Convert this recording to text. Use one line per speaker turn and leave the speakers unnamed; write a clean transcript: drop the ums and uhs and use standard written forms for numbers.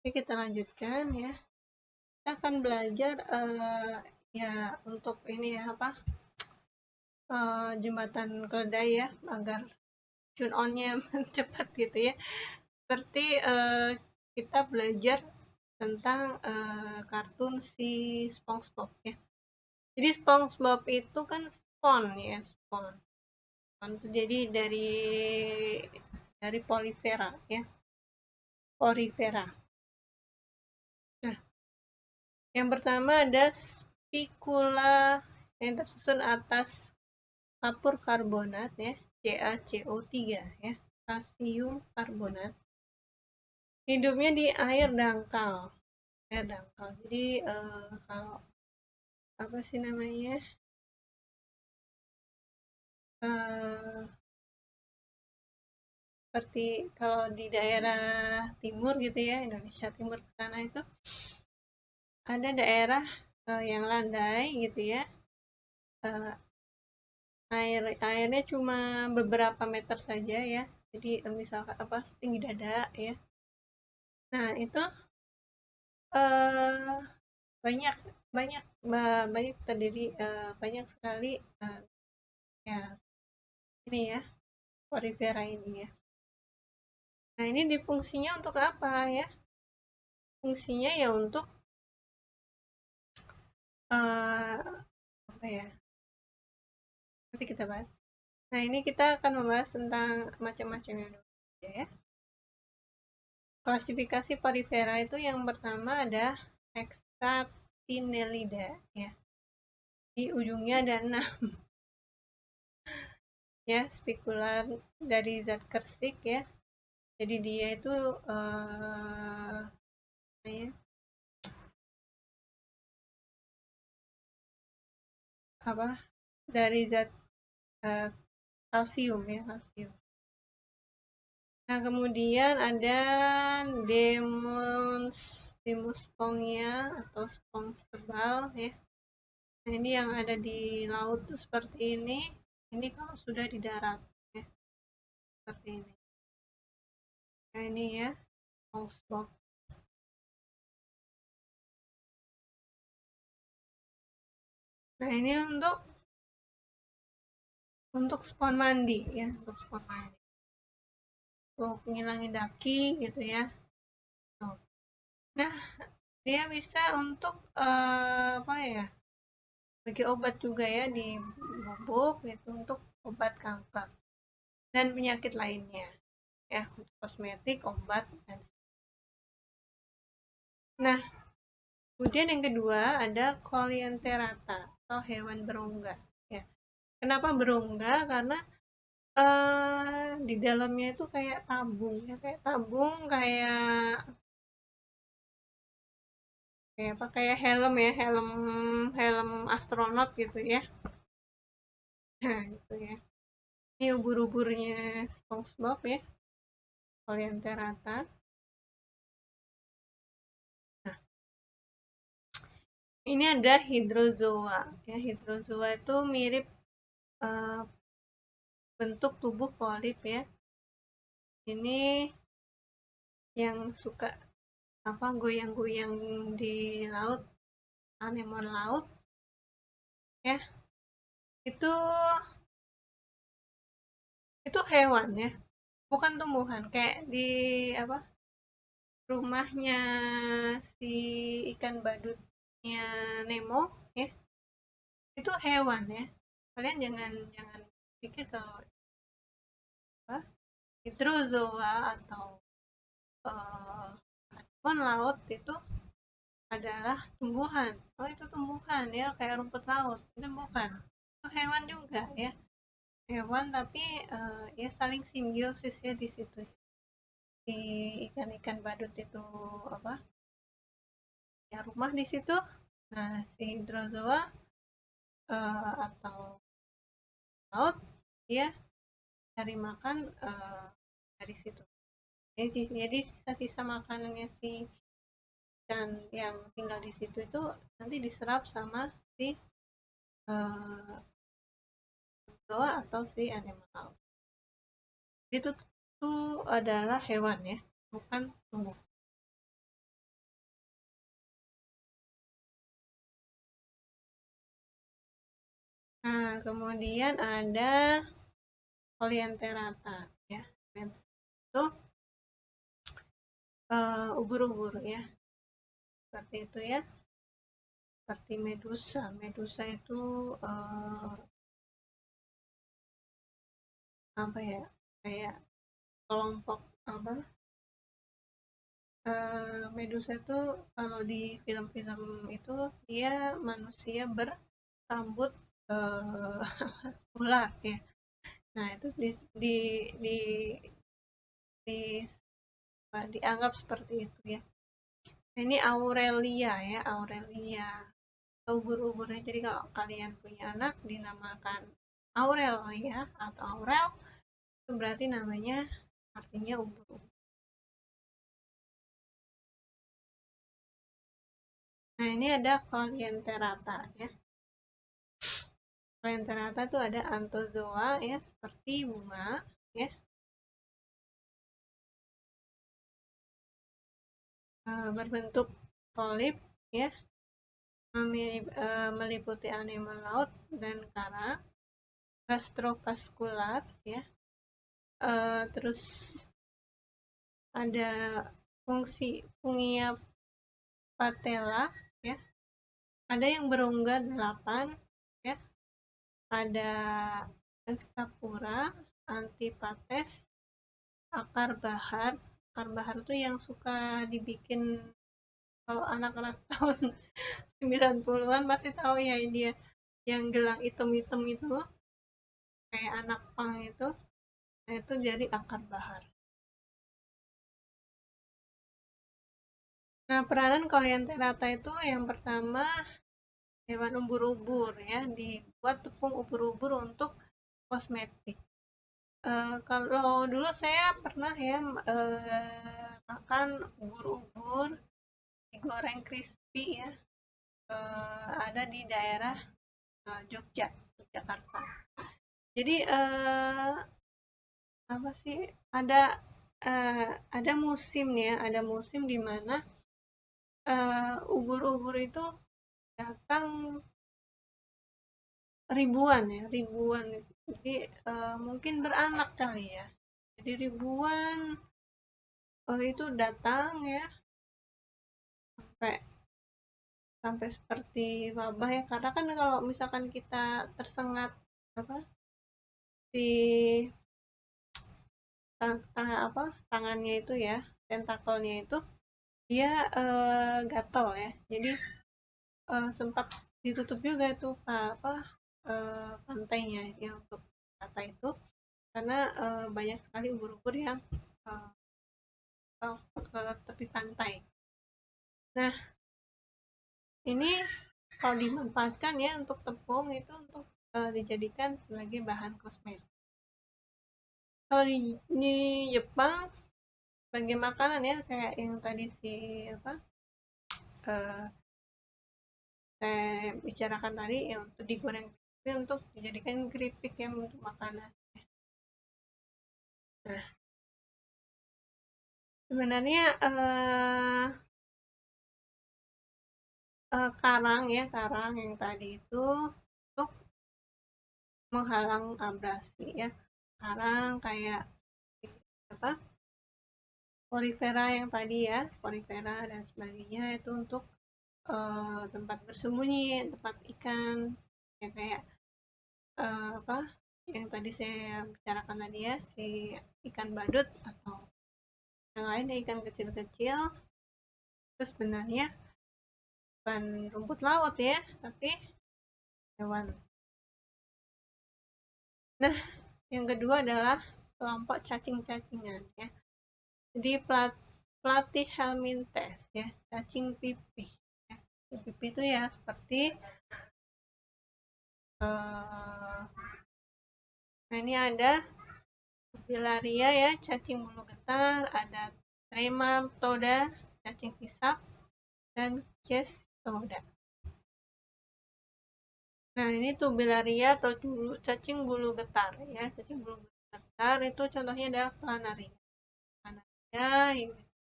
Oke, kita lanjutkan ya. Kita akan belajar ya untuk ini ya apa jembatan keledai ya agar tune on-nya cepat gitu ya. Seperti kita belajar tentang kartun si SpongeBob ya. Jadi SpongeBob itu kan spon ya, spon. Spon itu jadi dari Polypera ya. Porifera. Nah, yang pertama ada spicula yang tersusun atas kapur karbonat ya, CaCO3 ya, kalsium karbonat. Hidupnya di air dangkal. Air dangkal. Jadi kalau apa sih namanya? Seperti kalau di daerah timur gitu ya, Indonesia Timur ke sana itu ada daerah yang landai gitu ya. Airnya cuma beberapa meter saja ya. Jadi misalkan apa setinggi dada ya. Nah, itu eh banyak banyak banyak terdiri banyak sekali ya ini ya porifera ini ya. Nah, ini di fungsinya untuk apa ya? Fungsinya ya untuk apa ya? Nanti kita bahas. Nah, ini kita akan membahas tentang macam-macamnya dulu ya. Klasifikasi porifera itu yang pertama ada Hexatinellida ya. Di ujungnya ada 6 ya, spikula dari zat kersik ya. Jadi dia itu apa? Dari zat kalsium ya, kalsium. Nah, kemudian ada Demuspongia atau spons tebal ya. Nah, ini yang ada di laut tuh seperti ini. Ini kalau sudah di darat ya, seperti ini. Nah, ini ya, SpongeBob. Nah, ini untuk spon mandi ya, untuk spon mandi. Untuk ngilangin daki gitu ya. Tuh. Nah, dia bisa untuk apa ya? Bagi obat juga ya di bubuk gitu untuk obat kanker dan penyakit lainnya ya, untuk kosmetik, obat dan nah, kemudian yang kedua ada Coleanterata atau hewan berongga ya. Kenapa berongga? Karena di dalamnya itu kayak tabung ya, kayak tabung kayak apa kayak helm ya, helm helm astronot gitu ya. Nah, gitu ya. Ini ubur-uburnya SpongeBob ya, Coleanterata. Nah, ini ada hidrozoa ya. Hidrozoa itu mirip uh, bentuk tubuh polip ya. Ini yang suka apa goyang-goyang di laut, anemon laut ya. Itu hewan ya, bukan tumbuhan. Kayak di apa rumahnya si ikan badutnya Nemo ya. Itu hewan ya. Kalian jangan jangan pikir kalau apa hidrozoa atau anemon laut itu adalah tumbuhan. Oh, itu tumbuhan ya, kayak rumput laut. Itu bukan. Itu hewan juga ya. Hewan tapi ya saling simbiosis ya di situ. Di ikan-ikan badut itu apa? Ya rumah di situ. Nah, si hidrozoa atau laut dia cari makan dari situ. Jadi sisa-sisa makanannya si ikan yang tinggal di situ itu nanti diserap sama si zoa atau si animal. Itu tuh adalah hewan ya, bukan tumbuh. Nah, kemudian ada Coleanterata ya. Itu ubur-ubur ya. Seperti itu ya. Seperti medusa. Medusa itu apa ya? Kayak kelompok apa? Medusa itu kalau di film-film itu dia manusia berambut ular ya. Nah itu di, di dianggap seperti itu ya. Nah, ini Aurelia ya, Aurelia. Ubur-uburnya. Jadi kalau kalian punya anak dinamakan Aurel ya atau Aurel, itu berarti namanya artinya ubur-ubur. Nah ini ada Coleanterata ya. Coleanterata itu ada Anthozoa ya, seperti bunga ya. Berbentuk polip ya, meliputi anemal laut dan karang, gastrovaskular ya. Terus ada fungia patella ya. Ada yang berungga 8 ya. Ada Hexapura, Antipates, akar bahar. Akar bahar itu yang suka dibikin kalau anak-anak tahun 90-an pasti tahu ya dia yang gelang hitam-hitam itu kayak anak pang itu. Nah itu jadi akar bahar. Nah peranan Coleanterata itu yang pertama hewan ubur-ubur ya, dibuat tepung ubur-ubur untuk kosmetik. Kalau dulu saya pernah ya makan ubur-ubur digoreng crispy ya, ada di daerah Yogyakarta. Jadi apa sih, ada musim ya, ada musim di mana ubur-ubur itu datang ribuan ya, ribuan. Jadi mungkin beranak kali ya. Jadi ribuan itu datang ya, sampai sampai seperti wabah ya. Karena kan kalau misalkan kita tersengat apa di tangannya itu ya, tentakelnya itu dia gatal ya. Jadi sempat ditutup juga itu pantainya ya untuk wisata itu, karena banyak sekali ubur-ubur yang ke tepi pantai. Nah ini kalau dimanfaatkan ya untuk tepung itu untuk dijadikan sebagai bahan kosmetik. Kalau di Jepang sebagai makanan ya, kayak yang tadi saya bicarakan tadi yang untuk digoreng untuk dijadikan keripik yang untuk makanan. Nah sebenarnya karang ya, karang yang tadi itu untuk menghalang abrasi ya. Karang kayak apa, Porifera yang tadi ya, Porifera dan sebagainya itu untuk tempat bersembunyi, tempat ikan ya, kayak apa yang tadi saya bicarakan tadi ya, si ikan badut atau yang lain ya, ikan kecil-kecil. Terus sebenarnya bukan rumput laut ya, tapi hewan. Nah yang kedua adalah kelompok cacing-cacingan ya. Jadi Platyhelminthes ya, cacing pipih ya. Pipih itu ya seperti nah ini ada Filaria ya, cacing bulu getar, ada Trematoda, cacing hisap, dan Cestoda. Nah ini Tubilaria atau cacing bulu getar ya. Cacing bulu getar itu contohnya adalah Planaria. Planaria